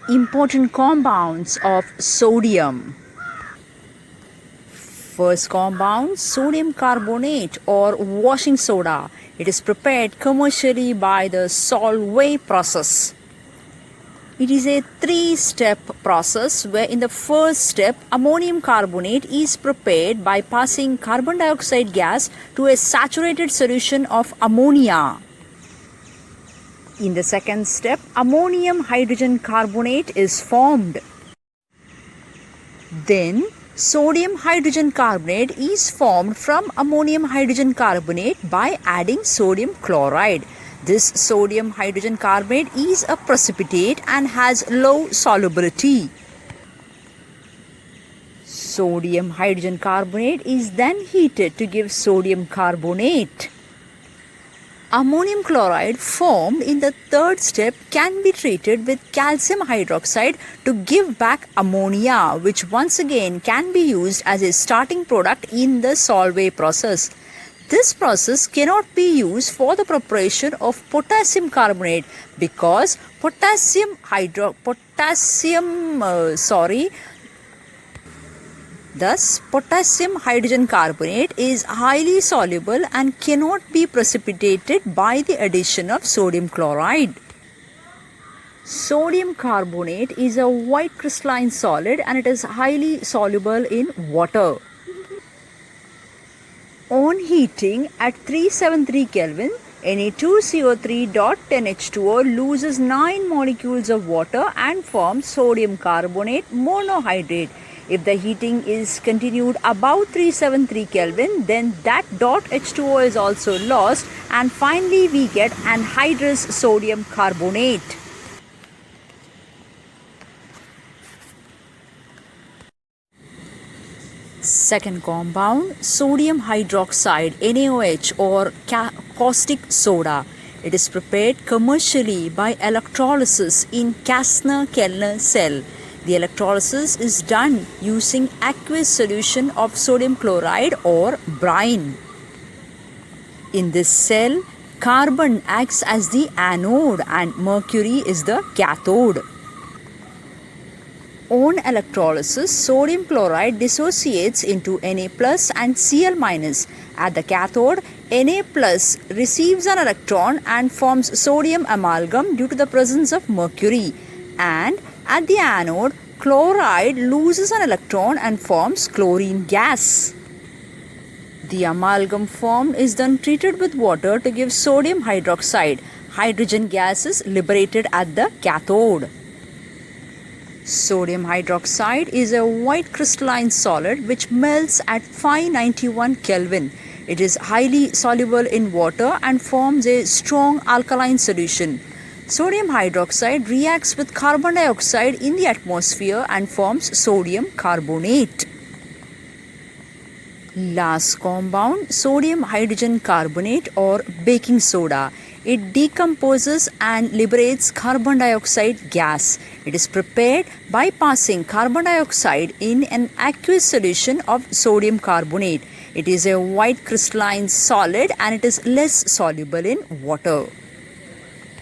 Important compounds of sodium. First compound, sodium carbonate or washing soda. It is prepared commercially by the Solvay process. It is a three-step process where in the first step, ammonium carbonate is prepared by passing carbon dioxide gas to a saturated solution of ammonia. In the second step, ammonium hydrogen carbonate is formed. Then, sodium hydrogen carbonate is formed from ammonium hydrogen carbonate by adding sodium chloride. This sodium hydrogen carbonate is a precipitate and has low solubility. Sodium hydrogen carbonate is then heated to give sodium carbonate. Ammonium chloride formed in the third step can be treated with calcium hydroxide to give back ammonia, which once again can be used as a starting product in the Solvay process. This process cannot be used for the preparation of potassium carbonate because Thus, potassium hydrogen carbonate is highly soluble and cannot be precipitated by the addition of sodium chloride. Sodium carbonate is a white crystalline solid and it is highly soluble in water. On heating at 373 Kelvin, Na2CO3.10H2O loses 9 molecules of water and forms sodium carbonate monohydrate. If the heating is continued above 373 Kelvin, then that H2O is also lost and finally we get anhydrous sodium carbonate. Second compound, sodium hydroxide NaOH or caustic soda. It is prepared commercially by electrolysis in Kastner-Kellner cell. The electrolysis is done using aqueous solution of sodium chloride or brine. In this cell, carbon acts as the anode and mercury is the cathode. On electrolysis, sodium chloride dissociates into Na plus and Cl minus. At the cathode, Na plus receives an electron and forms sodium amalgam due to the presence of mercury. And at the anode, chloride loses an electron and forms chlorine gas. The amalgam formed is then treated with water to give sodium hydroxide. Hydrogen gas is liberated at the cathode. Sodium hydroxide is a white crystalline solid which melts at 591 Kelvin. It is highly soluble in water and forms a strong alkaline solution. Sodium hydroxide reacts with carbon dioxide in the atmosphere and forms sodium carbonate. Last compound, sodium hydrogen carbonate or baking soda. It decomposes and liberates carbon dioxide gas. It is prepared by passing carbon dioxide in an aqueous solution of sodium carbonate. It is a white crystalline solid and it is less soluble in water.